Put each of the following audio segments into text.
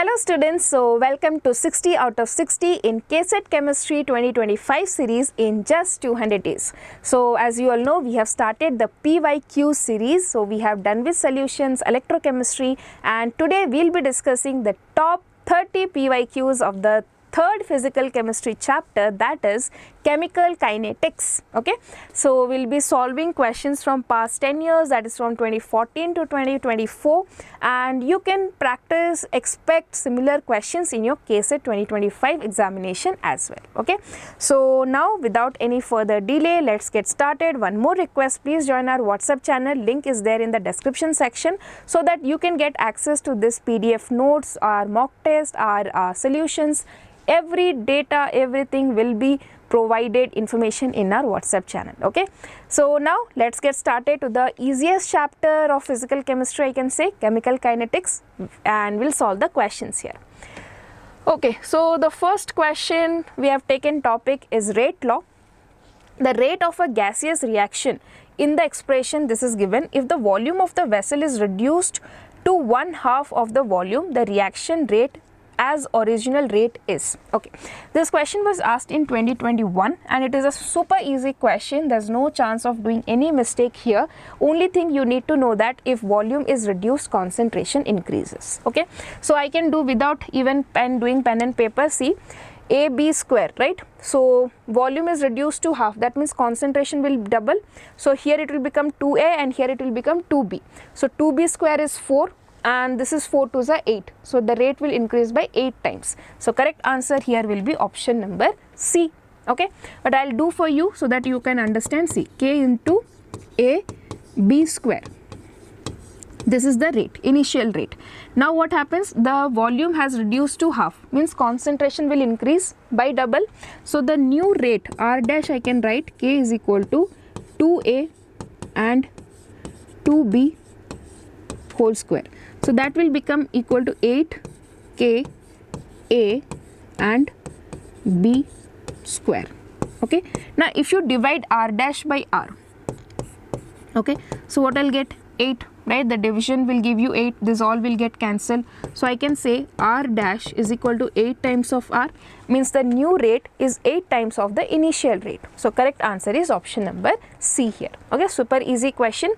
Hello students, so welcome to 60 out of 60 in KCET Chemistry 2025 series in just 200 days. So as you all know, we have started the PYQ series. So we have done with solutions, electrochemistry, and today we'll be discussing the top 30 PYQs of the third physical chemistry chapter, that is chemical kinetics. Okay, so we'll be solving questions from past 10 years, that is from 2014 to 2024, and you can expect similar questions in your KCET 2025 examination as well. Okay, so now without any further delay, let's get started. One more request, please join our WhatsApp channel, link is there in the description section, so that you can get access to this PDF notes, our mock test, our solutions. Every data, everything will be provided information in our WhatsApp channel. Okay, so now let's get started to the easiest chapter of physical chemistry, I can say, chemical kinetics, and we'll solve the questions here. Okay, so the first question we have taken topic is rate law. The rate of a gaseous reaction, in the expression this is given, if the volume of the vessel is reduced to 1/2 of the volume, the reaction rate as original rate is. Okay, this question was asked in 2021 and it is a super easy question. There's no chance of doing any mistake here. Only thing you need to know that if volume is reduced, concentration increases. Okay, so I can do without even doing pen and paper. See, AB square, right? So volume is reduced to half, that means concentration will double. So here it will become 2A and here it will become 2B. So 2B square is 4 and this is 4 2s are 8. So the rate will increase by 8 times. So correct answer here will be option number C. Okay, but I'll do for you so that you can understand. See, K into A B square. This is the rate, initial rate. Now what happens? The volume has reduced to half, means concentration will increase by double. So the new rate R dash, I can write K is equal to 2A and 2B whole square. So that will become equal to 8K A and B square. Okay, now if you divide R dash by R, okay, so what I'll get? 8, right? The division will give you 8, this all will get cancelled. So I can say R dash is equal to 8 times of R, means the new rate is 8 times of the initial rate. So correct answer is option number C here. Okay, super easy question.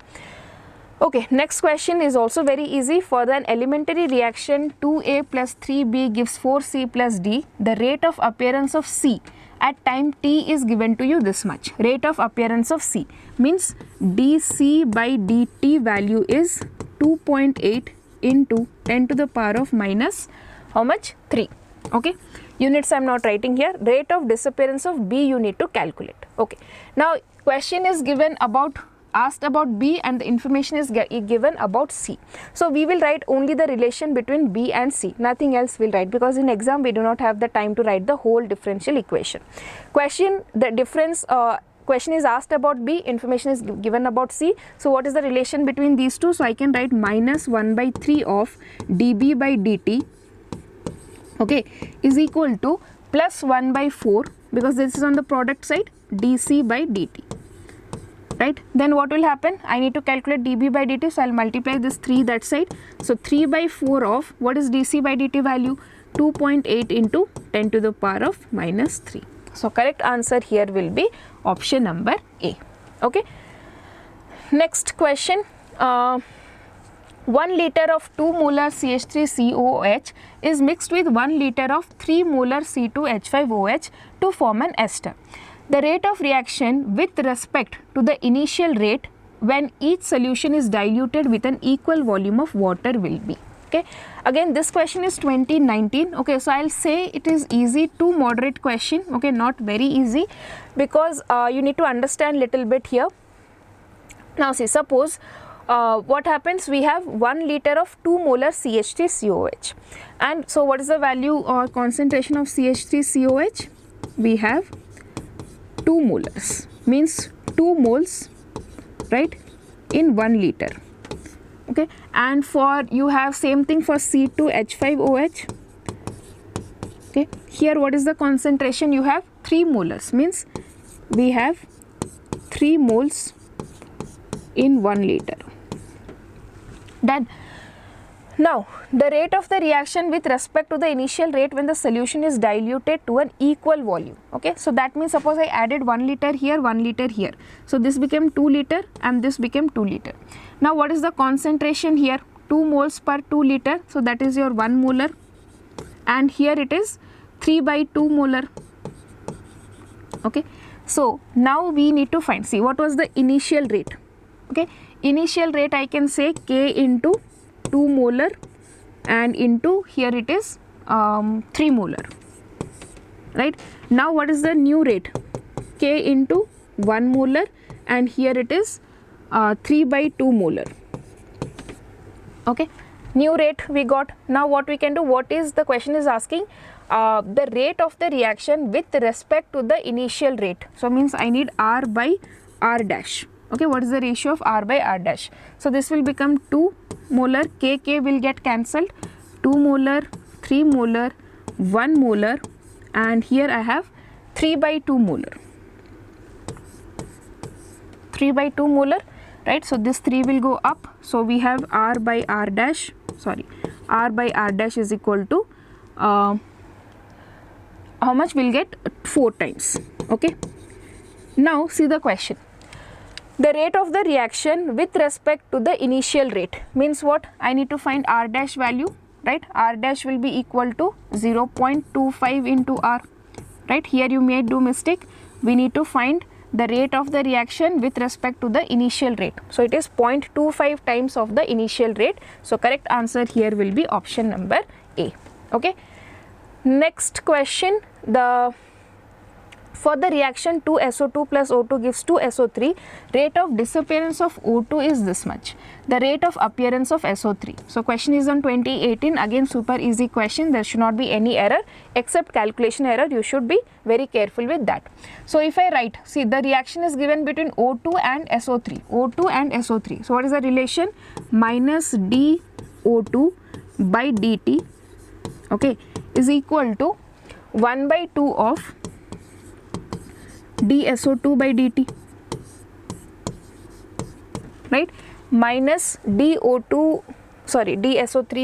Okay, next question is also very easy. For an elementary reaction, 2A plus 3B gives 4C plus D. The rate of appearance of C at time t is given to you this much. Rate of appearance of C means dC by dt value is 2.8 into 10 to the power of minus how much? 3. Okay, units I am not writing here. Rate of disappearance of B you need to calculate. Okay, now question is asked about B and the information is given about C. So we will write only the relation between B and C, nothing else we'll write, because in exam we do not have the time to write the whole differential equation. Question is asked about B, information is given about C. So what is the relation between these two? So I can write minus 1/3 of dB by dt, okay, is equal to plus 1/4, because this is on the product side, dC by dt. Right, then what will happen? I need to calculate dB by dt, so I'll multiply this 3 that side. So 3/4 of what is dC by dt value? 2.8 into 10 to the power of minus 3. So correct answer here will be option number A. Okay, next question. 1 liter of 2 molar CH3COOH is mixed with 1 liter of 3 molar C2H5OH to form an ester. The rate of reaction with respect to the initial rate when each solution is diluted with an equal volume of water will be. Okay, again this question is 2019. Okay, so I'll say it is easy to moderate question. Okay, not very easy, because you need to understand little bit here. Now see, suppose what happens? We have 1 liter of 2 molar CH3COH, and so what is the value or concentration of CH3COH? We have 2 molars, means 2 moles, right, in 1 liter. Okay, and for you have same thing for C2H5OH. Okay, here what is the concentration? You have 3 molars, means we have 3 moles in 1 liter. Done. Now, the rate of the reaction with respect to the initial rate when the solution is diluted to an equal volume. Okay, so that means suppose I added 1 liter here, 1 liter here. So this became 2 liter and this became 2 liter. Now, what is the concentration here? 2 moles per 2 liter. So that is your 1 molar, and here it is 3 by 2 molar. Okay, so now we need to find, see what was the initial rate. Okay, initial rate I can say K into 2 molar and into here it is 3 molar, right? Now what is the new rate? K into 1 molar and here it is 3 by 2 molar. Okay, new rate we got. Now what we can do, what is the question is asking? The rate of the reaction with respect to the initial rate. So means I need R by R dash. Okay, what is the ratio of R by R dash? So this will become 2 molar, K will get cancelled, 2 molar, 3 molar, 1 molar, and here I have 3 by 2 molar. 3 by 2 molar, right? So this 3 will go up. So we have R by R dash, R by R dash is equal to how much? We'll get 4 times. Okay. Now see the question. The rate of the reaction with respect to the initial rate means what? I need to find R dash value, right? R dash will be equal to 0.25 into R, right? Here you may do mistake. We need to find the rate of the reaction with respect to the initial rate. So it is 0.25 times of the initial rate. So correct answer here will be option number A. Okay. Next question, for the reaction 2SO2 plus O2 gives 2SO3, rate of disappearance of O2 is this much. The rate of appearance of SO3. So question is on 2018, again super easy question, there should not be any error except calculation error, you should be very careful with that. So if I write, see the reaction is given between O2 and SO3, O2 and SO3. So what is the relation? Minus dO2 by dt, okay, is equal to 1 by 2 of dSO2 by dt, right, minus dSO3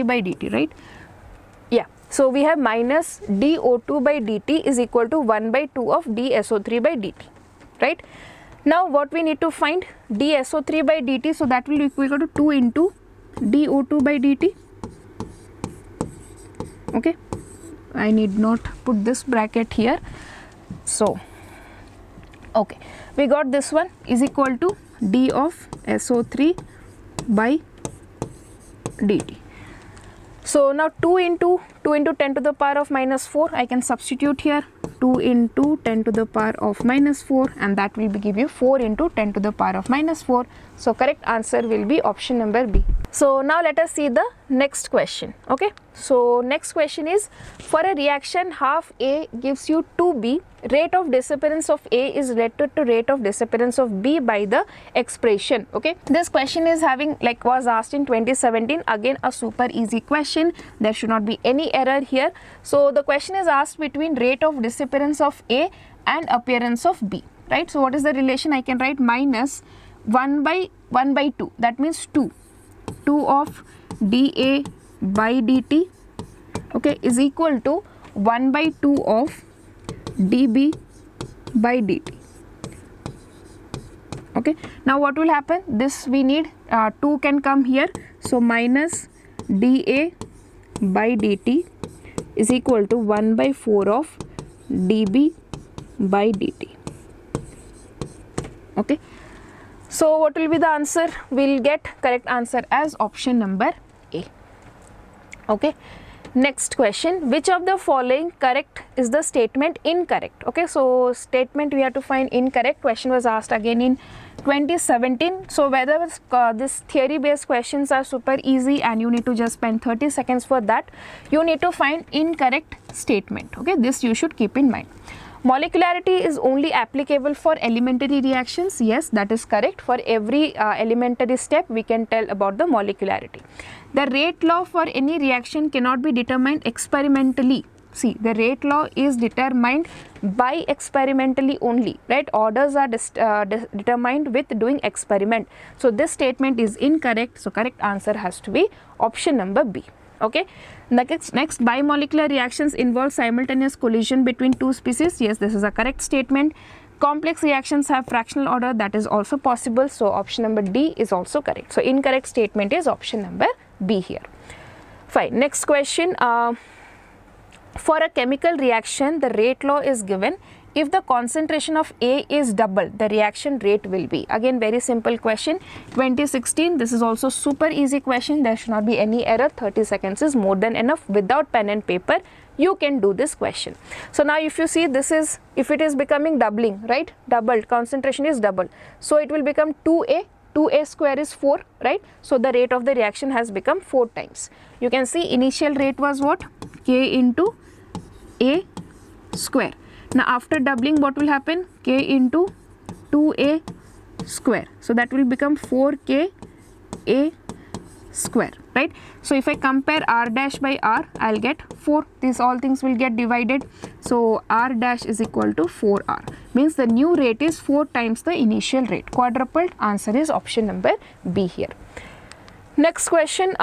by dt, right? Yeah, so we have minus dO2 by dt is equal to 1 by 2 of dSO3 by dt, right? Now what we need to find? dSO3 by dt, so that will be equal to 2 into dO2 by dt. Okay, I need not put this bracket here. So okay, we got this one is equal to d of SO3 by dt. So now 2 into 10 to the power of minus 4, I can substitute here 2 into 10 to the power of minus 4, and that will give you 4 into 10 to the power of minus 4. So correct answer will be option number B. So now let us see the next question. Okay, so next question is, for a reaction half A gives you 2B, rate of disappearance of A is related to rate of disappearance of B by the expression. Okay, this question is having, like, was asked in 2017, again a super easy question, there should not be any error here. So the question is asked between rate of disappearance of A and appearance of B, right? So what is the relation? I can write minus 1 by 2, that means 2 of dA by dt, okay, is equal to 1 by 2 of dB by dt. Okay, now what will happen? This we need 2 can come here, so minus dA by dt is equal to 1 by 4 of dB by dt. Okay, so what will be the answer? We'll get correct answer as option number A. Okay, next question, which of the following correct is the statement incorrect? Okay, so statement we have to find incorrect. Question was asked again in 2017. So whether this theory based questions are super easy and you need to just spend 30 seconds for that, you need to find incorrect statement. Okay, this you should keep in mind. Molecularity is only applicable for elementary reactions. Yes, that is correct. For every elementary step we can tell about the molecularity. The rate law for any reaction cannot be determined experimentally. see, the rate law is determined by experimentally only, right? Orders are determined with doing experiment. So this statement is incorrect. So correct answer has to be option number B. Okay. Next, bimolecular reactions involve simultaneous collision between two species. Yes, this is a correct statement. Complex reactions have fractional order. That is also possible. So option number D is also correct. So incorrect statement is option number B here. Fine. Next question. For a chemical reaction, the rate law is given. If the concentration of A is double, the reaction rate will be. Again, very simple question. 2016. This is also super easy question. There should not be any error. 30 seconds is more than enough. Without pen and paper, you can do this question. So now if you see, this is, if it is becoming doubling, right? Doubled, concentration is double. So it will become 2A. 2A square is 4, right? So the rate of the reaction has become 4 times. You can see initial rate was what? K into A square. Now after doubling, what will happen? K into 2A square. So that will become 4K A square, right? So if I compare R dash by R, I'll get 4. These all things will get divided. So R dash is equal to 4R. Means the new rate is 4 times the initial rate. Quadrupled. Answer is option number B here. Next question.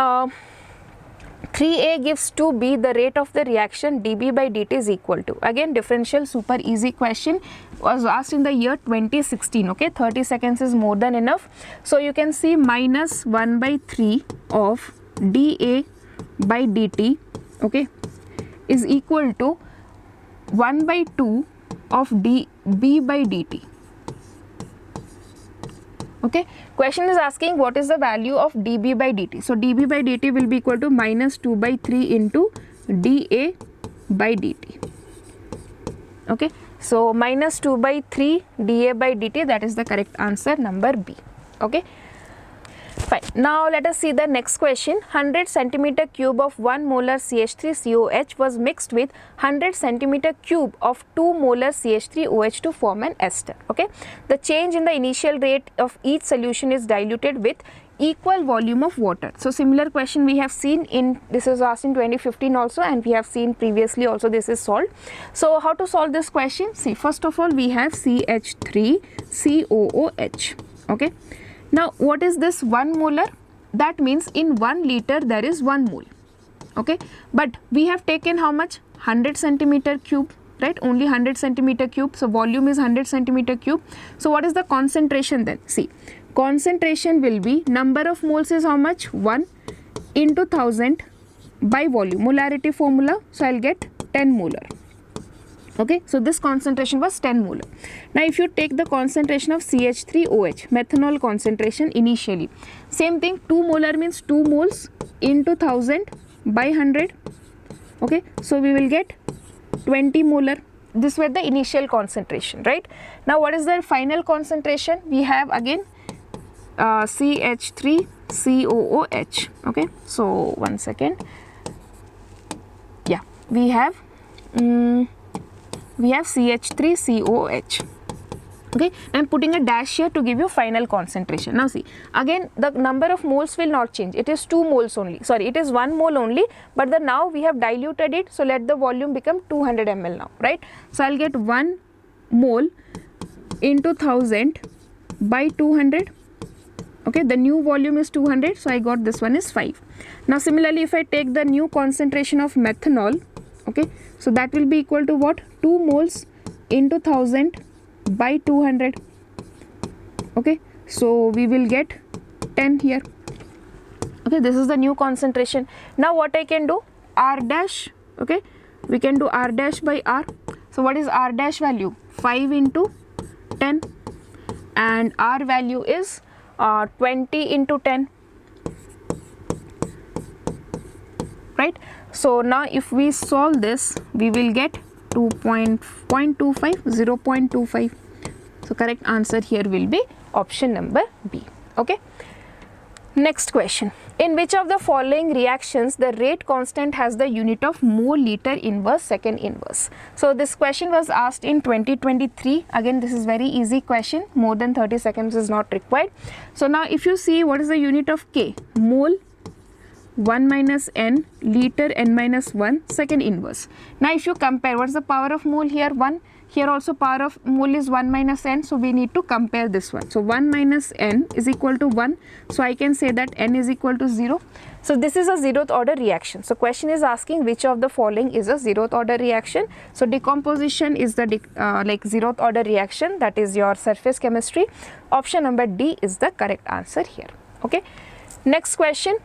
3A gives 2B, the rate of the reaction dB by dt is equal to. Again, differential, super easy question, was asked in the year 2016. Okay, 30 seconds is more than enough. So you can see minus 1 by 3 of dA by dt, okay, is equal to 1 by 2 of dB by dt. Okay, question is asking what is the value of dB by dt. So dB by dt will be equal to minus 2 by 3 into dA by dt. Okay, so minus 2 by 3 dA by dt, that is the correct answer, number B. Okay, fine. Now let us see the next question. 100 centimeter cube of 1 molar CH3COH was mixed with 100 centimeter cube of 2 molar CH3OH to form an ester. Okay, the change in the initial rate of each solution is diluted with equal volume of water. So similar question we have seen in, this is asked in 2015 also, and we have seen previously also this is solved. So how to solve this question? See, first of all we have CH3COOH. Okay, now what is this 1 molar? That means in 1 liter there is 1 mole. Okay, but we have taken how much? 100 centimeter cube, right? Only 100 centimeter cube. So volume is 100 centimeter cube. So what is the concentration then? See, concentration will be, number of moles is how much? 1 into 1000 by volume, molarity formula. So I'll get 10 molar. Okay, so this concentration was 10 molar. Now if you take the concentration of CH3OH, methanol concentration initially, same thing, 2 molar means 2 moles into 1000 by 100. Okay, so we will get 20 molar. This were the initial concentration, right? Now what is the final concentration? We have again CH3COOH. Okay, so 1 second. Yeah, we have CH3COH. Okay, I am putting a dash here to give you final concentration. Now see, again the number of moles will not change. It is 2 moles only. Sorry, it is 1 mole only, but now we have diluted it. So let the volume become 200 ml now, right? So I'll get 1 mole into 1000 by 200. Okay, the new volume is 200, so I got this one is 5. Now similarly, if I take the new concentration of methanol, okay, so that will be equal to what? 2 moles into 1000 by 200. Okay, so we will get 10 here. Okay, this is the new concentration. Now what I can do? R dash. Okay, we can do R dash by R. So what is R dash value? 5 into 10, and R value is 20 into 10. Right, so now if we solve this, we will get 0.25. So correct answer here will be option number B. Okay, next question. In which of the following reactions the rate constant has the unit of mole liter inverse second inverse? So this question was asked in 2023. Again, this is very easy question, more than 30 seconds is not required. So now if you see, what is the unit of K? Mole 1 minus n liter n minus 1 second inverse. Now if you compare, what's the power of mole here? 1. Here also power of mole is 1 minus n, so we need to compare this one. So 1 minus n is equal to 1, so I can say that n is equal to 0. So this is a zeroth order reaction. So question is asking which of the following is a zeroth order reaction. So decomposition is the like zeroth order reaction, that is your surface chemistry. Option number D is the correct answer here. Okay. Next question.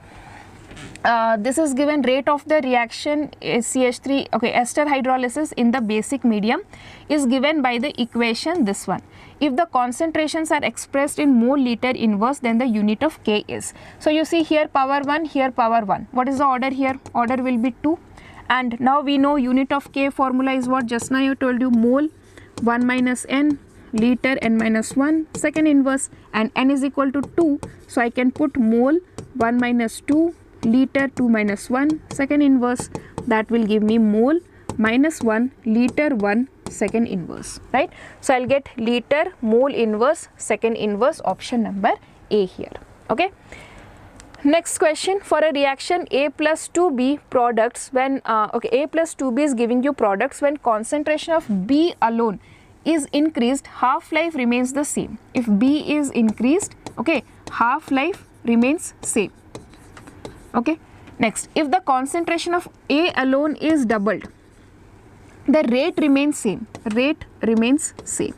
This is given rate of the reaction is CH3, okay, ester hydrolysis in the basic medium is given by the equation this one. If the concentrations are expressed in mole liter inverse, then the unit of K is. So you see here power 1, here power 1. What is the order here? Order will be 2. And now we know unit of K formula is what? Just now I told you, mole 1 minus n liter n minus 1 second inverse, and n is equal to 2. So I can put mole 1 minus 2 liter 2 minus 1 second inverse, that will give me mole minus 1 liter 1 second inverse, right? So I'll get liter mole inverse second inverse, option number A here. Okay. Next question, for a reaction A plus 2B products when A plus 2B is giving you products when concentration of B alone is increased, half-life remains the same. If B is increased, okay, half-life remains same. Okay. Next, if the concentration of A alone is doubled, the rate remains same. Rate remains same.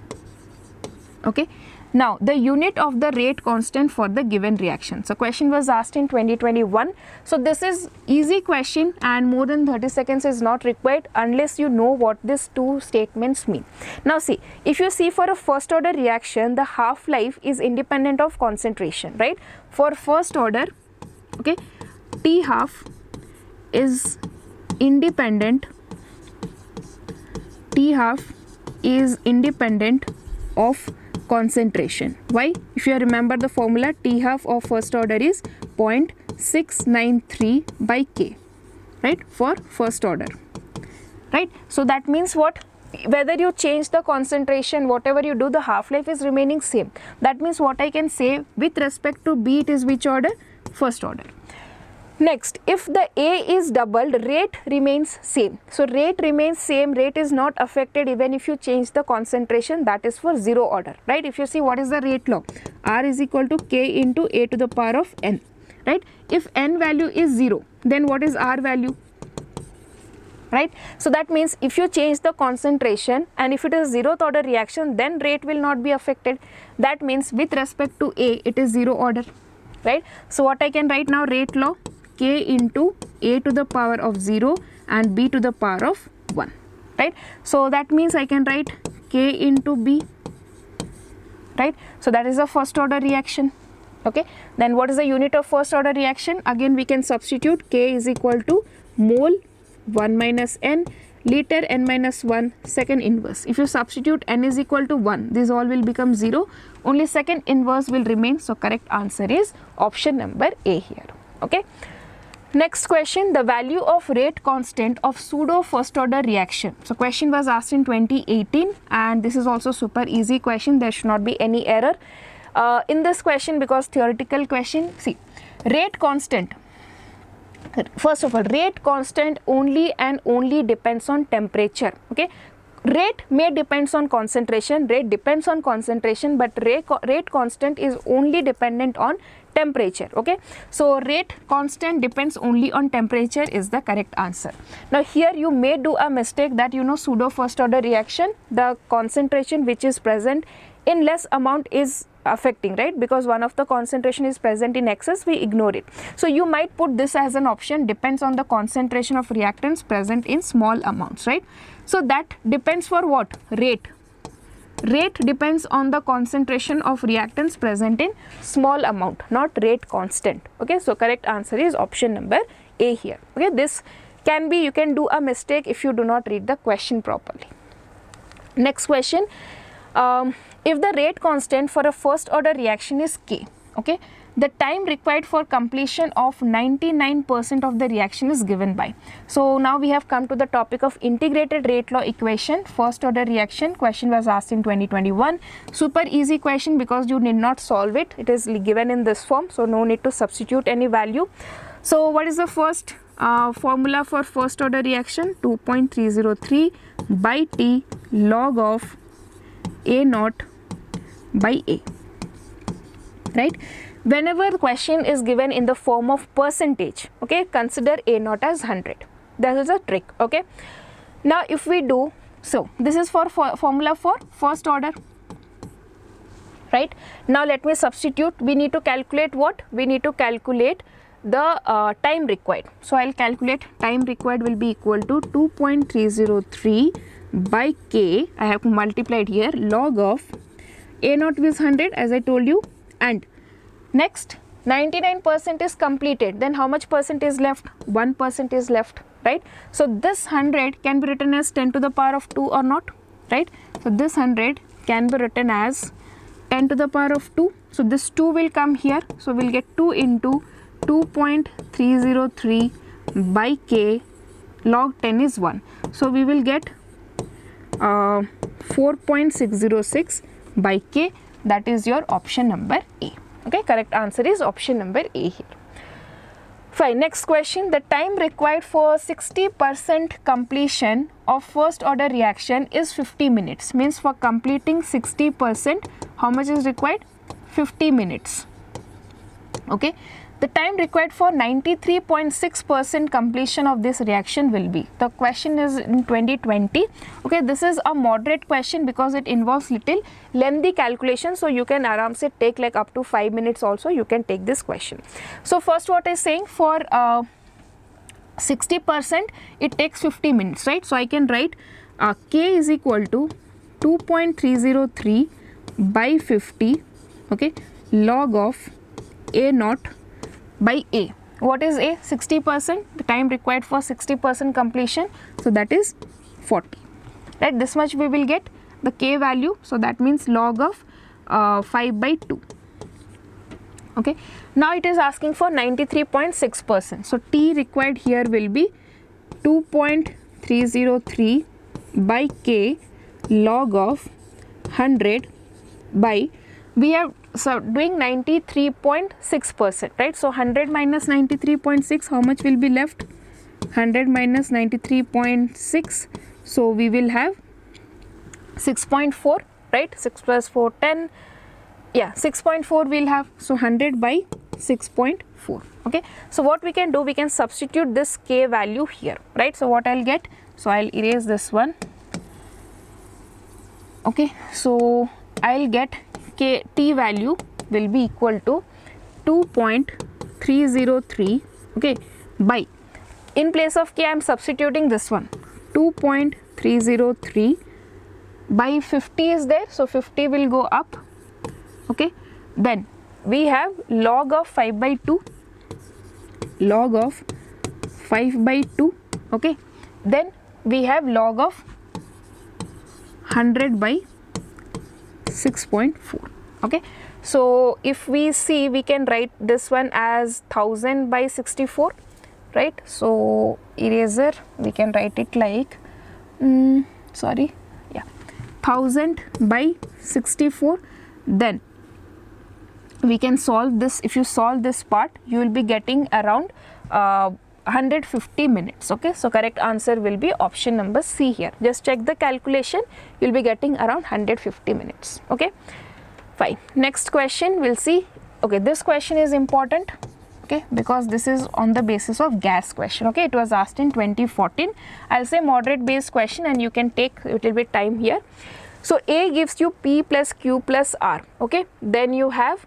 Okay. Now, the unit of the rate constant for the given reaction. So, question was asked in 2021. So, this is easy question and more than 30 seconds is not required unless you know what these two statements mean. Now, see, if you see for a first order reaction, the half-life is independent of concentration, right? For first order, okay, T half is independent. T half is independent of concentration. Why? If you remember the formula, T half of first order is 0.693 by K, right, for first order, right? So that means what? Whether you change the concentration, whatever you do, the half-life is remaining same. That means what I can say with respect to B, it is which order? First order. Next, if the A is doubled, rate remains same. So rate remains same, rate is not affected even if you change the concentration, that is for zero order, right? If you see what is the rate law, R is equal to K into A to the power of N, right? If N value is 0, then what is R value, right? So that means if you change the concentration and if it is zeroth order reaction, then rate will not be affected. That means with respect to A, it is zero order, right? So what I can write now, rate law, K into A to the power of 0 and B to the power of 1, right? So that means I can write K into B, right? So that is a first order reaction. Okay, then what is the unit of first order reaction? Again we can substitute, K is equal to mole 1 minus n liter n minus 1 second inverse. If you substitute n is equal to 1, this all will become 0, only second inverse will remain. So correct answer is option number A here. Okay. Next question, the value of rate constant of pseudo first order reaction. So question was asked in 2018 and this is also super easy question, there should not be any error in this question because theoretical question. See, rate constant, first of all, rate constant only and only depends on temperature. Okay, rate may depends on concentration, rate depends on concentration, but rate constant is only dependent on temperature. Okay, so rate constant depends only on temperature is the correct answer. Now here you may do a mistake that, you know, pseudo first order reaction, the concentration which is present in less amount is affecting, right? Because one of the concentration is present in excess, we ignore it. So you might put this as an option, depends on the concentration of reactants present in small amounts, right? So that depends for what? Rate. Rate depends on the concentration of reactants present in small amount, not rate constant. Okay, so correct answer is option number A here. Okay, this can be, you can do a mistake if you do not read the question properly. Next question, if the rate constant for a first order reaction is K, okay, the time required for completion of 99% of the reaction is given by. So now we have come to the topic of integrated rate law equation, first order reaction. Question was asked in 2021. Super easy question because you need not solve it. It is given in this form, so no need to substitute any value. So what is the first formula for first order reaction? 2.303 by T log of A naught by A, right? Whenever the question is given in the form of percentage, okay, consider A naught as 100. That is a trick, okay. Now if we do, so this is for formula for first order, right? Now let me substitute. We need to calculate what? We need to calculate the time required. So I'll calculate time required will be equal to 2.303 by K. I have multiplied here log of A naught is 100 as I told you, and next 99% is completed. Then how much percent is left? 1% is left, right? So this 100 can be written as 10 to the power of 2 or not, right? So this 100 can be written as 10 to the power of 2. So this 2 will come here. So we'll get 2 into 2.303 by K log 10 is 1. So we will get 4.606 by K. That is your option number A. Okay, correct answer is option number A here. Fine, next question. The time required for 60% completion of first order reaction is 50 minutes. Means for completing 60%, how much is required? 50 minutes. Okay. The time required for 93.6% completion of this reaction will be. The question is in 2020. Okay, this is a moderate question because it involves little lengthy calculation. So you can aram se take like up to 5 minutes also. You can take this question. So first what is saying for 60% it takes 50 minutes, right? So I can write K is equal to 2.303 by 50, okay, log of A naught by A. What is A? 60%. The time required for 60% completion. So that is 40. Right? This much we will get the K value. So that means log of 5 by 2. Okay. Now it is asking for 93.6%. So T required here will be 2.303 by K log of 100 by, we have so doing 93.6%, right? So 100 minus 93.6, how much will be left? 100 minus 93.6, so we will have 6.4, right? 6 plus 4, 10, yeah, 6.4 we'll have. So 100 by 6.4, okay. So what we can do, we can substitute this K value here, right? So what I'll get? So I'll erase this one, okay. So I'll get K T value will be equal to 2.303, okay, by, in place of K I am substituting this one, 2.303 by 50 is there, so 50 will go up, okay. Then we have log of 5 by 2, log of 5 by 2, okay. Then we have log of 100 by 6.4, okay. So if we see, we can write this one as 1000 by 64, right? So eraser, we can write it like 1000 by 64. Then we can solve this. If you solve this part, you will be getting around 150 minutes, okay. So correct answer will be option number C here. Just check the calculation, you will be getting around 150 minutes, okay. Fine. Next question we'll see. Okay, this question is important, okay, because this is on the basis of gas question, okay. It was asked in 2014. I'll say moderate based question and you can take a little bit time here. So A gives you P plus Q plus R, okay. Then you have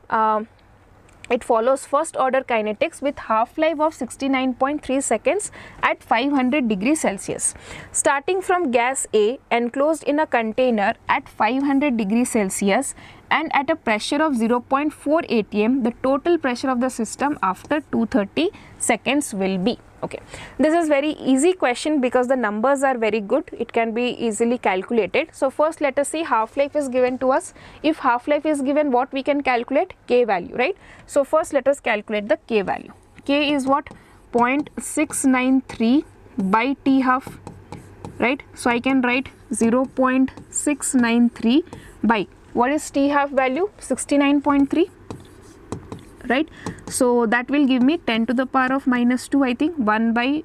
it follows first order kinetics with half-life of 69.3 seconds at 500 degrees Celsius. Starting from gas A enclosed in a container at 500 degrees Celsius and at a pressure of 0.4 atm, the total pressure of the system after 230 seconds will be. Okay, this is very easy question because the numbers are very good. It can be easily calculated. So first let us see, half-life is given to us. If half-life is given, what we can calculate? K value, right? So first let us calculate the K value. K is what? 0.693 by T half, right? So I can write 0.693 by, what is T half value? 69.3, right? So that will give me 10 to the power of minus 2, I think 1 by,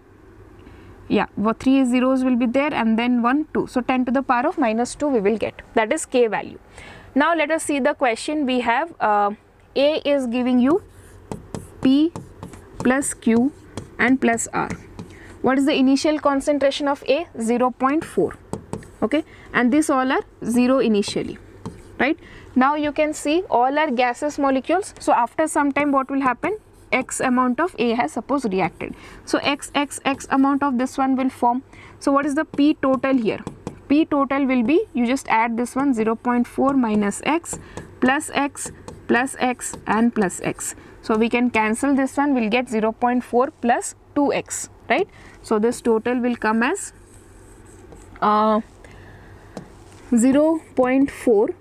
yeah, 3 zeros will be there and then 1, 2. So 10 to the power of minus 2 we will get, that is K value. Now let us see the question. We have A is giving you P plus Q and plus R. What is the initial concentration of A? 0.4, okay, and these all are 0 initially, right? Now you can see all are gaseous molecules. So after some time what will happen? X amount of A has suppose reacted. So X amount of this one will form. So what is the P total here? P total will be, you just add this one, 0.4 minus X plus X plus X and plus X. So we can cancel this one, we'll get 0.4 plus 2X, right? So this total will come as 0.4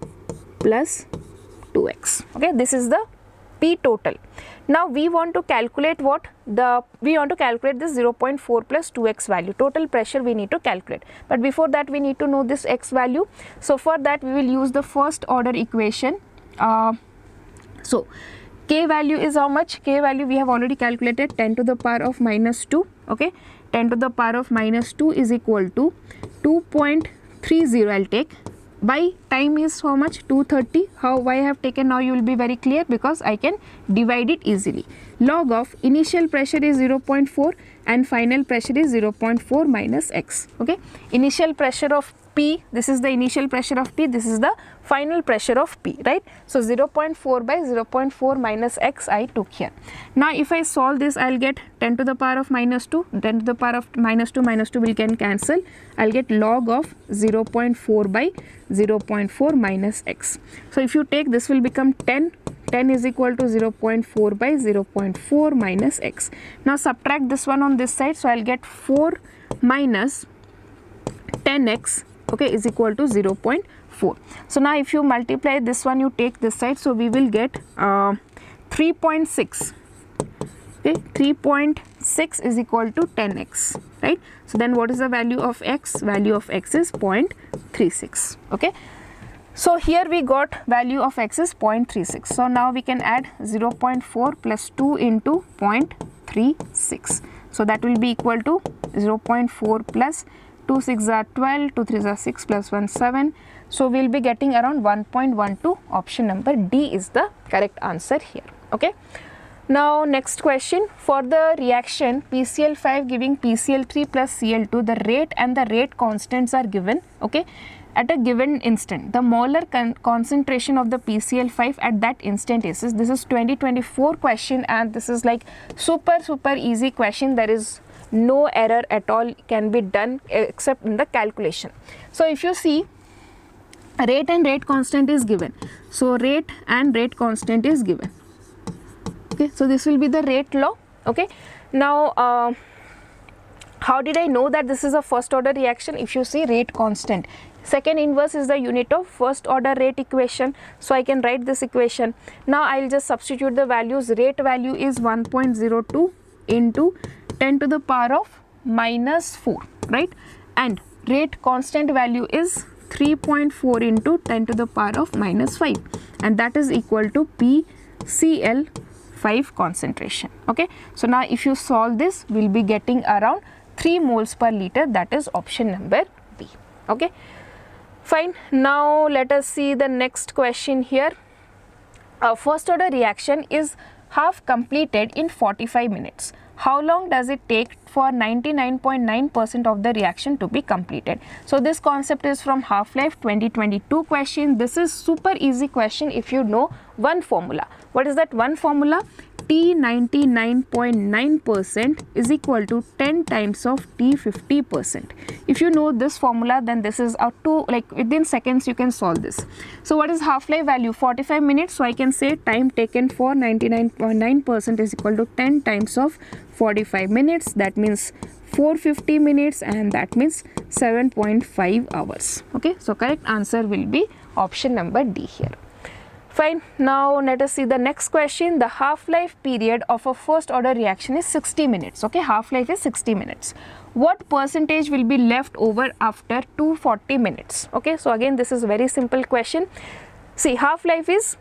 plus 2x. Okay, this is the P total. Now we want to calculate what? We want to calculate this 0.4 plus 2x value. Total pressure we need to calculate. But before that we need to know this x value. So for that we will use the first order equation. So K value is how much? K value we have already calculated, 10 to the power of minus 2. Okay, 10 to the power of minus 2 is equal to 2.30. I'll take. By time is how much? 230. Why I have taken now, you will be very clear, because I can divide it easily. Log of initial pressure is 0.4 and final pressure is 0.4 minus x. Okay, initial pressure of P, this is the initial pressure of P, this is the final pressure of P, right? So 0.4 by 0.4 minus x I took here. Now if I solve this, I'll get 10 to the power of minus 2, 10 to the power of minus 2 we can cancel. I'll get log of 0.4 by 0.4 minus x. So if you take this will become 10. 10 is equal to 0.4 by 0.4 minus x. Now subtract this one on this side, so I'll get 4 minus 10x, okay, is equal to 0.4. So now if you multiply this one, you take this side, so we will get 3.6. Okay, 3.6 is equal to 10x, right? So then what is the value of x? Value of x is 0.36. Okay, so here we got value of x is 0.36. So now we can add 0.4 plus 2 into 0.36. So that will be equal to 0.4 plus 2 6 are 12, 2 3 are 6 plus 1 7. So we will be getting around 1.12. Option number D is the correct answer here. Okay. Now next question, for the reaction PCl5 giving PCl3 plus Cl2, the rate and the rate constants are given. Okay, at a given instant, the molar concentration of the PCl5 at that instant is this is 2024 question, and this is like super easy question. There is no error at all can be done except in the calculation. So if you see, rate and rate constant is given, so rate and rate constant is given. Okay, so this will be the rate law. Okay, now how did I know that this is a first order reaction? If you see rate constant, second inverse is the unit of first order rate equation, so I can write this equation. Now I will just substitute the values. Rate value is 1.02 into 10 to the power of minus 4, right? And rate constant value is 3.4 into 10 to the power of minus 5, and that is equal to PCl5 concentration. Okay, so now if you solve this, we will be getting around 3 moles per liter, that is option number B. Okay, fine. Now let us see the next question here. First order reaction is half completed in 45 minutes. How long does it take for 99.9% of the reaction to be completed? So this concept is from Half-Life 2022 question. This is super easy question if you know one formula. What is that one formula? T 99.9% is equal to 10 times of T 50%. If you know this formula, then this is out to like within seconds you can solve this. So what is half-life value? 45 minutes. So I can say time taken for 99.9% is equal to 10 times of 45 minutes. That means 450 minutes, and that means 7.5 hours. Okay, so correct answer will be option number D here. Fine. Now let us see the next question. The half-life period of a first order reaction is 60 minutes. Okay, half-life is 60 minutes. What percentage will be left over after 240 minutes? Okay, so again this is a very simple question. See, half-life is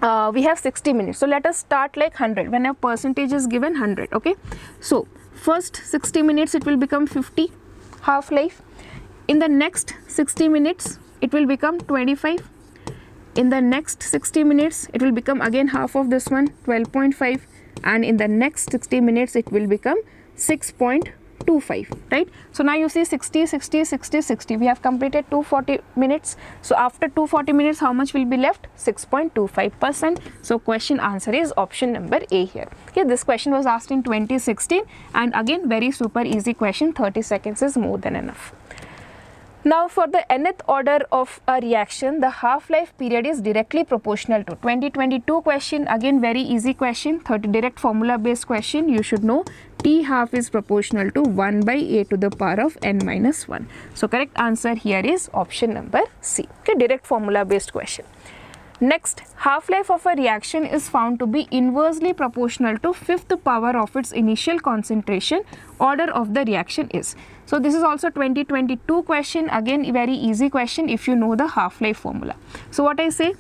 we have 60 minutes. So let us start like 100 when a percentage is given 100. Okay, so first 60 minutes it will become 50 half life. In the next 60 minutes it will become 25. In the next 60 minutes it will become again half of this one, 12.5, and in the next 60 minutes it will become 6.25, right? So now you see 60, 60, 60, 60. We have completed 240 minutes. So after 240 minutes, how much will be left? 6.25%. So question answer is option number A here. Okay, this question was asked in 2016, and again very super easy question. 30 seconds is more than enough. Now for the nth order of a reaction, the half-life period is directly proportional to 2022 question, again very easy question, 30 direct formula based question. You should know T half is proportional to 1 by a to the power of n minus 1. So correct answer here is option number C. Okay, direct formula based question. Next, half-life of a reaction is found to be inversely proportional to fifth power of its initial concentration. Order of the reaction is. So this is also 2022 question, again very easy question if you know the half-life formula. So what I say,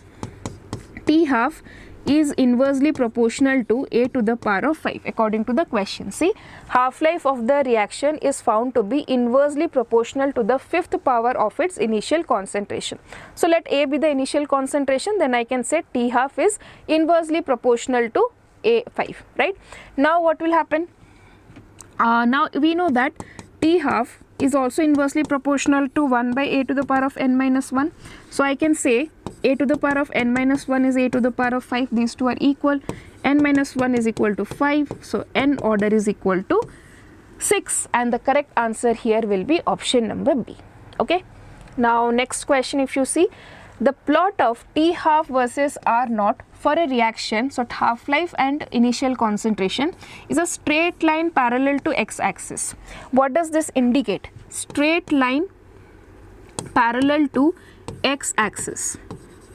T half is inversely proportional to a to the power of 5 according to the question. See, half-life of the reaction is found to be inversely proportional to the fifth power of its initial concentration. So let a be the initial concentration, then I can say T half is inversely proportional to a5, right? Now what will happen? Now we know that T half is also inversely proportional to 1 by a to the power of n minus 1. So I can say a to the power of n minus 1 is a to the power of 5. These two are equal. N minus 1 is equal to 5. So n order is equal to 6, and the correct answer here will be option number B. Okay. Now next question, if you see, the plot of T half versus R naught for a reaction, so half-life and initial concentration, is a straight line parallel to x-axis. What does this indicate? Straight line parallel to x-axis.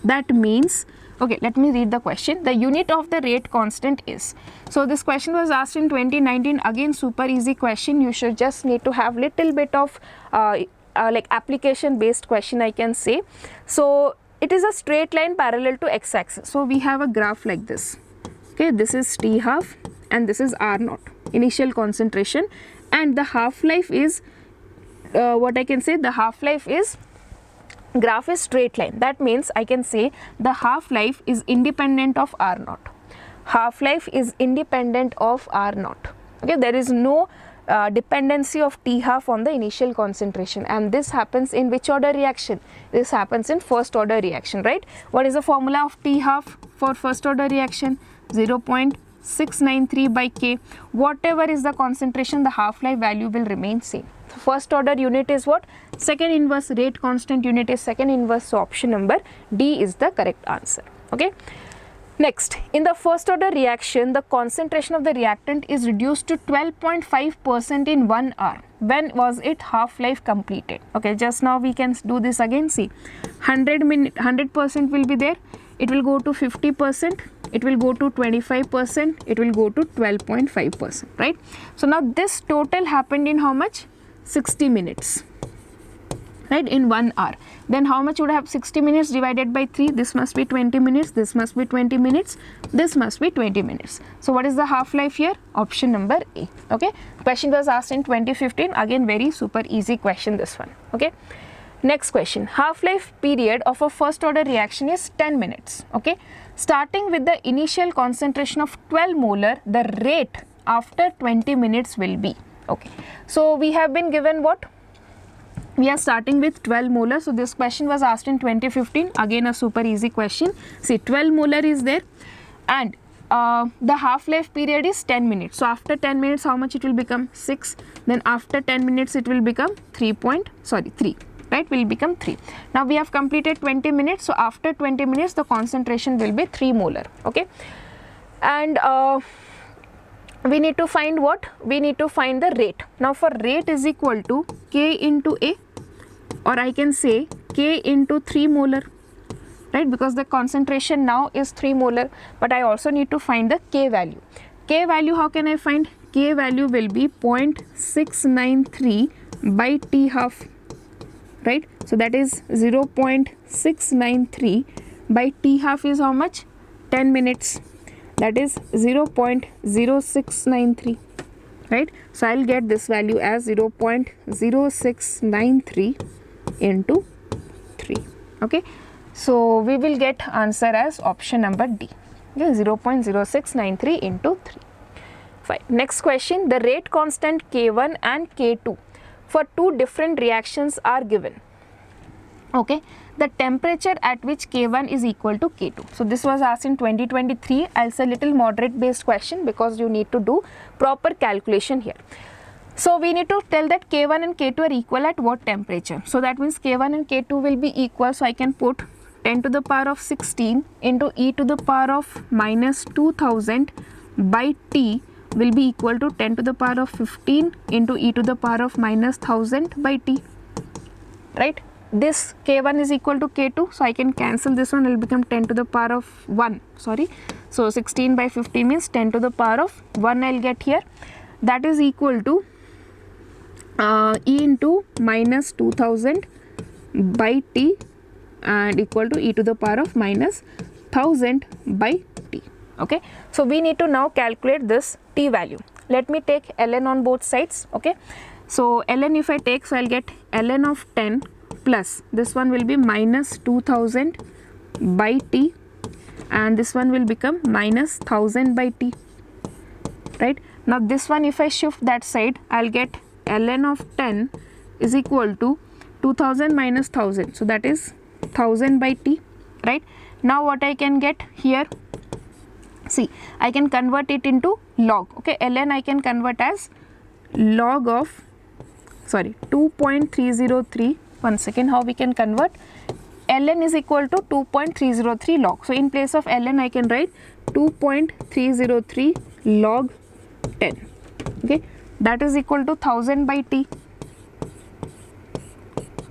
That means, okay, let me read the question. The unit of the rate constant is. So this question was asked in 2019. Again, super easy question. You should just need to have little bit of like application based question, I can say. So it is a straight line parallel to x-axis. So we have a graph like this. Okay, this is T half and this is R naught, initial concentration, and the half-life is what I can say, the half-life is, graph is straight line. That means I can say the half-life is independent of R naught. Half-life is independent of R naught. Okay, there is no dependency of T half on the initial concentration, and this happens in which order reaction? This happens in first order reaction, right? What is the formula of T half for first order reaction? 0.693 by K. Whatever is the concentration, the half-life value will remain same. So first order unit is what? Second inverse. Rate constant unit is second inverse. So option number D is the correct answer. Okay. Next, in the first order reaction, the concentration of the reactant is reduced to 12.5% in 1 hour. When was it half-life completed? Okay, just now we can do this again. See, 100% will be there. It will go to 50%. It will go to 25%. It will go to 12.5%, right? So now this total happened in how much? 60 minutes. Right, in 1 hour. Then how much would have 60 minutes divided by 3? This must be 20 minutes, this must be 20 minutes, this must be 20 minutes. So what is the half-life here? Option number A. Okay, question was asked in 2015. Again, very super easy question, this one. Okay, next question. Half-life period of a first order reaction is 10 minutes. Okay, starting with the initial concentration of 12 molar, the rate after 20 minutes will be. Okay, so we have been given what? We are starting with 12 molar. So this question was asked in 2015. Again, a super easy question. See, 12 molar is there, and the half-life period is 10 minutes. So after 10 minutes, how much it will become? 6. Then after 10 minutes, it will become 3, right? Will become 3. Now we have completed 20 minutes. So after 20 minutes, the concentration will be 3 molar. Okay, and we need to find what? We need to find the rate. Now for rate is equal to K into A, or I can say K into 3 molar, right? Because the concentration now is 3 molar, but I also need to find the K value. K value, how can I find? K value will be 0.693 by T half, right? So that is 0.693 by T half is how much? 10 minutes, that is 0.0693, right? So I'll get this value as 0.0693 into 3. Okay, so we will get answer as option number D. Okay, 0.0693 into 3. Fine. Next question, the rate constant K1 and K2 for two different reactions are given. Okay, the temperature at which K1 is equal to K2. So this was asked in 2023. I'll say little moderate based question because you need to do proper calculation here. So we need to tell that K1 and K2 are equal at what temperature. So that means K1 and K2 will be equal. So I can put 10 to the power of 16 into e to the power of minus 2000 by T will be equal to 10 to the power of 15 into e to the power of minus 1000 by T, right? This K1 is equal to K2, so I can cancel this one, it will become 10 to the power of 1, sorry. So 16 by 50 means 10 to the power of 1 I will get here. That is equal to e into minus 2000 by T and equal to e to the power of minus 1000 by T. Okay, so we need to now calculate this T value. Let me take ln on both sides. Okay, so ln if I take, so I'll get ln of 10 plus this one will be minus 2000 by T and this one will become minus 1000 by T, right? Now this one if I shift that side, I'll get ln of 10 is equal to 2000 minus 1000, so that is 1000 by T, right? Now what I can get here, see, I can convert it into log. Okay, ln I can convert as log of, sorry, 2.303. One second, how we can convert? Ln is equal to 2.303 log. So in place of ln I can write 2.303 log 10. Okay, that is equal to 1000 by T,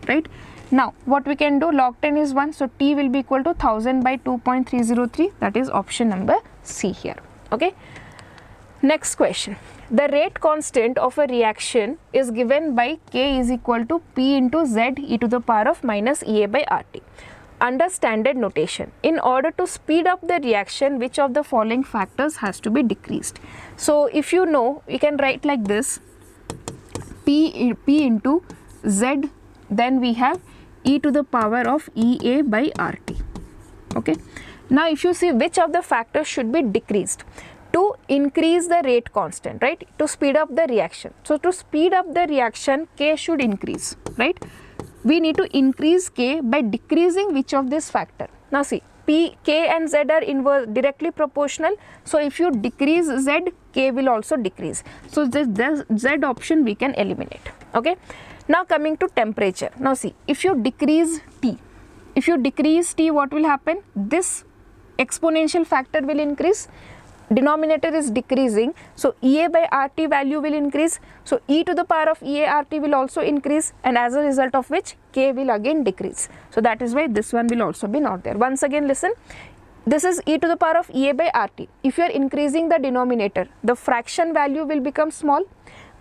right? Now what we can do, log 10 is 1, so T will be equal to 1000 by 2.303, that is option number C here. Okay, next question, the rate constant of a reaction is given by K is equal to P into Z e to the power of minus EA by RT. Under standard notation, in order to speed up the reaction, which of the following factors has to be decreased? So if you know, you can write like this, P into Z, then we have e to the power of EA by RT. Okay, now if you see which of the factors should be decreased to increase the rate constant, right, to speed up the reaction. So to speed up the reaction, K should increase, right? We need to increase K by decreasing which of this factor. Now see, P, K and Z are directly proportional. So if you decrease Z, K will also decrease. So this Z option we can eliminate. Okay, now coming to temperature. Now see, if you decrease T, what will happen? This exponential factor will increase, denominator is decreasing, so EA by RT value will increase, so e to the power of EA RT will also increase, and as a result of which K will again decrease. So that is why this one will also be not there. Once again listen, this is e to the power of EA by RT. If you are increasing the denominator, the fraction value will become small.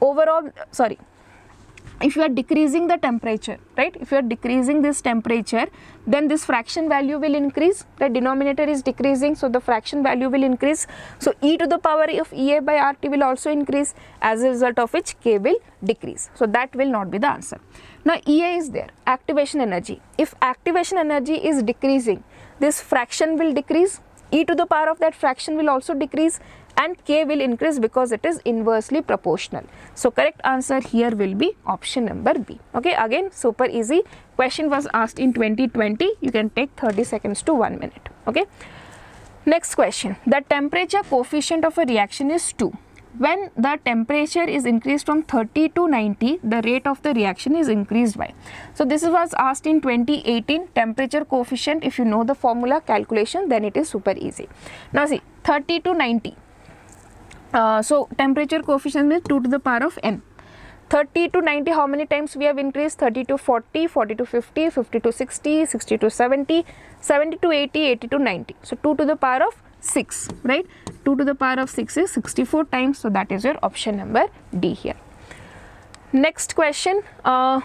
Overall, sorry, if you are decreasing the temperature, right, if you are decreasing this temperature, then this fraction value will increase, the denominator is decreasing, so the fraction value will increase, so e to the power of EA by RT will also increase, as a result of which K will decrease. So that will not be the answer. Now EA is there, activation energy. If activation energy is decreasing, this fraction will decrease, e to the power of that fraction will also decrease, and K will increase because it is inversely proportional. So correct answer here will be option number B. Okay, again super easy. Question was asked in 2020. You can take 30 seconds to 1 minute. Okay. Next question. The temperature coefficient of a reaction is 2. When the temperature is increased from 30 to 90, the rate of the reaction is increased by. So this was asked in 2018. Temperature coefficient, if you know the formula calculation, then it is super easy. Now see, 30 to 90. So temperature coefficient is 2 to the power of n. 30 to 90, how many times we have increased? 30 to 40, 40 to 50, 50 to 60, 60 to 70, 70 to 80, 80 to 90. So 2 to the power of 6, right? 2 to the power of 6 is 64 times. So that is your option number D here. Next question,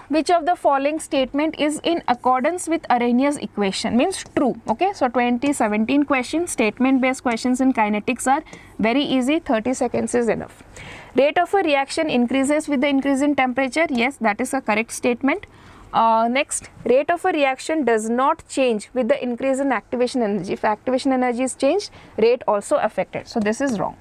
which of the following statement is in accordance with Arrhenius equation, means true. Okay, so 2017 question, statement based questions in kinetics are very easy, 30 seconds is enough. Rate of a reaction increases with the increase in temperature, yes, that is a correct statement. Next, rate of a reaction does not change with the increase in activation energy. If activation energy is changed, rate also affected, so this is wrong.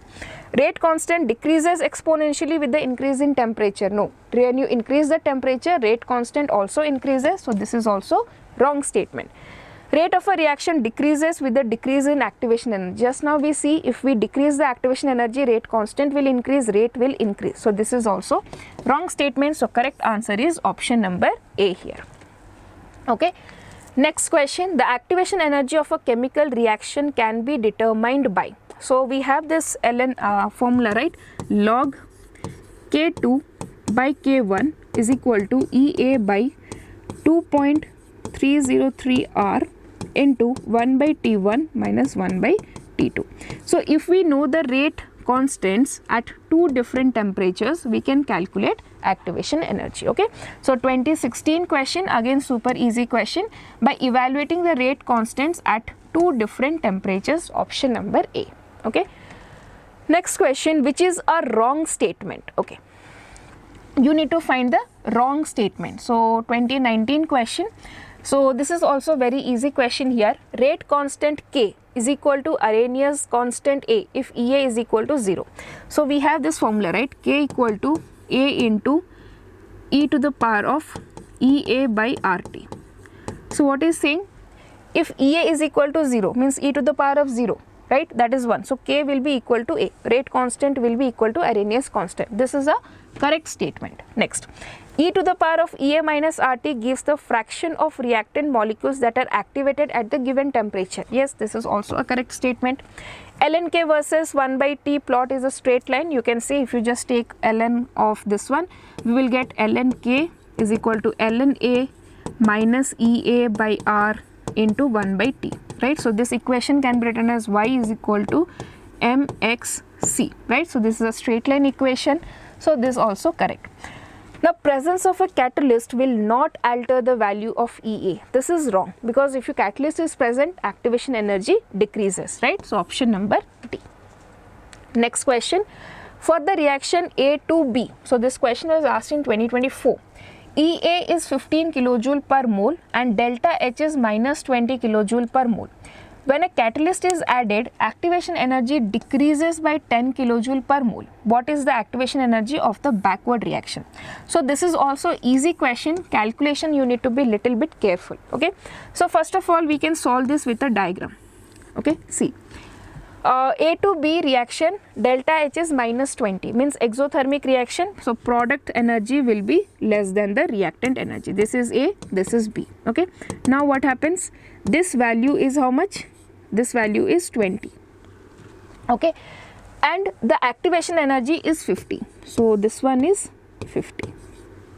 Rate constant decreases exponentially with the increase in temperature. No, when you increase the temperature, rate constant also increases, so this is also wrong statement. Rate of a reaction decreases with the decrease in activation energy. Just now we see if we decrease the activation energy, rate constant will increase, rate will increase. So this is also wrong statement. So correct answer is option number A here. Okay. Next question, the activation energy of a chemical reaction can be determined by. So we have this Ln formula, right? Log K2 by K1 is equal to EA by 2.303 R into 1 by T1 minus 1 by T2. So if we know the rate constants at two different temperatures, we can calculate activation energy. Okay, so 2016 question, again super easy question, by evaluating the rate constants at two different temperatures, option number A. Okay, next question, which is a wrong statement. Okay, you need to find the wrong statement. So 2019 question, so this is also very easy question here. Rate constant K is equal to Arrhenius constant A if EA is equal to 0. So we have this formula, right? K equal to A into e to the power of EA by RT. So what is saying? If EA is equal to 0 means e to the power of 0, right? That is 1. So K will be equal to A. Rate constant will be equal to Arrhenius constant. This is a correct statement. Next, e to the power of EA minus RT gives the fraction of reactant molecules that are activated at the given temperature. Yes, this is also a correct statement. Ln K versus 1 by T plot is a straight line. You can see if you just take ln of this one, we will get ln K is equal to ln A minus EA by R into 1 by T, right? So this equation can be written as y is equal to mxc, right? So this is a straight line equation, so this is also correct. Now, presence of a catalyst will not alter the value of EA. This is wrong, because if your catalyst is present, activation energy decreases, right? So option number D. Next question, for the reaction A to B, so this question was asked in 2024. EA is 15 kilojoule per mole and delta H is minus 20 kilojoule per mole. When a catalyst is added, activation energy decreases by 10 kilojoule per mole. What is the activation energy of the backward reaction? So this is also easy question. Calculation you need to be little bit careful. Okay. So first of all, we can solve this with a diagram. Okay. See. A to B reaction, delta H is minus 20, means exothermic reaction. So product energy will be less than the reactant energy. This is A, this is B. Okay. Now what happens? This value is how much? This value is 20. Okay. And the activation energy is 50. So this one is 50.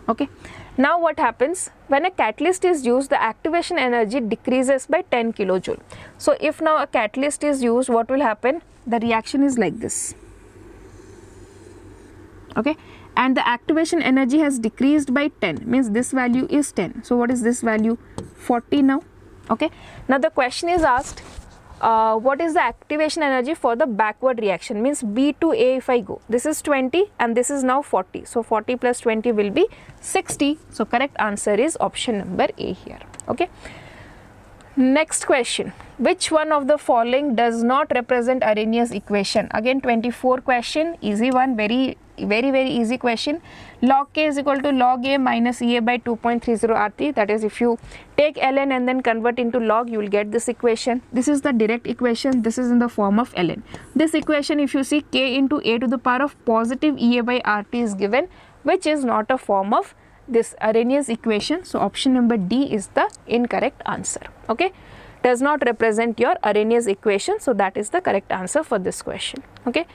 Okay. Now what happens? When a catalyst is used, the activation energy decreases by 10 kilojoule. So if now a catalyst is used, what will happen? The reaction is like this. Okay. And the activation energy has decreased by 10, means this value is 10. So what is this value? 40 now. Okay. Now the question is asked, what is the activation energy for the backward reaction, means B to A if I go. This is 20 and this is now 40. So 40 plus 20 will be 60. So correct answer is option number A here. Okay. Next question, which one of the following does not represent Arrhenius equation? Again 24 question, easy one, very easy question. Log K is equal to log A minus EA by 2.30 RT. That is, if you take ln and then convert into log, you will get this equation. This is the direct equation. This is in the form of ln. This equation, if you see, K into A to the power of positive EA by RT is given, which is not a form of this Arrhenius equation. So option number D is the incorrect answer. Okay, does not represent your Arrhenius equation. So that is the correct answer for this question. Okay.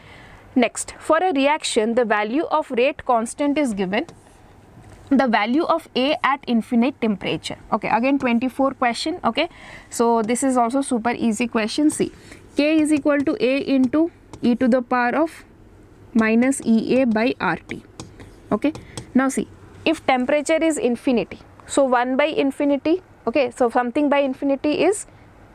Next, for a reaction, the value of rate constant is given, the value of A at infinite temperature. Okay, again 24 question. Okay, so this is also super easy question. See, K is equal to A into e to the power of minus EA by RT. Okay, now see, if temperature is infinity, so 1 by infinity, okay, so something by infinity is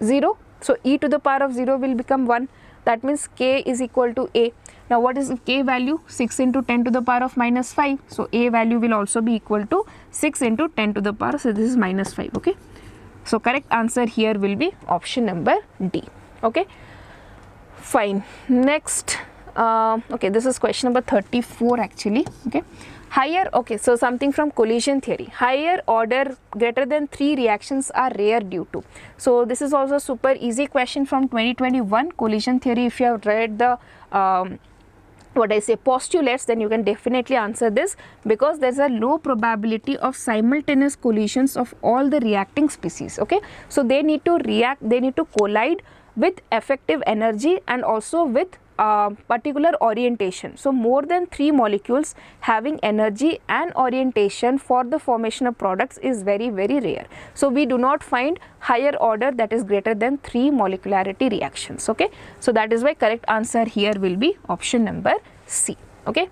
0, so e to the power of 0 will become 1. That means k is equal to a. Now what is k value? 6 into 10 to the power of minus 5. So a value will also be equal to 6 into 10 to the power, so this is minus 5, okay. So correct answer here will be option number D, okay. Fine. Next, okay, this is question number 34 actually, okay. Higher, okay, so something from collision theory. Higher order greater than 3 reactions are rare due to. So this is also super easy question from 2021 collision theory. If you have read the postulates, then you can definitely answer this, because there's a low probability of simultaneous collisions of all the reacting species, okay. So they need to react, they need to collide with effective energy and also with particular orientation. So more than 3 molecules having energy and orientation for the formation of products is very, very rare. So we do not find higher order that is greater than 3 molecularity reactions, okay. So that is why correct answer here will be option number C, okay.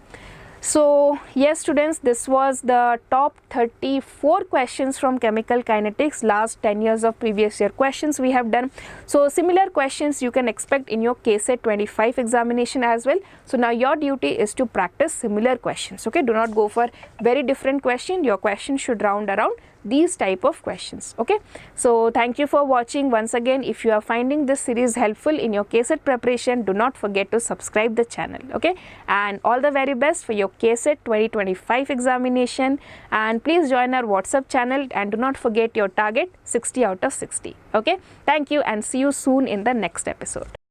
So yes students, this was the top 34 questions from chemical kinetics, last 10 years of previous year questions we have done. So similar questions you can expect in your KCET 25 examination as well. So now your duty is to practice similar questions, okay. Do not go for very different question, your question should round around these type of questions, okay. So thank you for watching. Once again, if you are finding this series helpful in your KCET preparation, do not forget to subscribe the channel, okay. And all the very best for your KCET 2025 examination, and please join our WhatsApp channel, and do not forget your target 60 out of 60, okay. Thank you and see you soon in the next episode.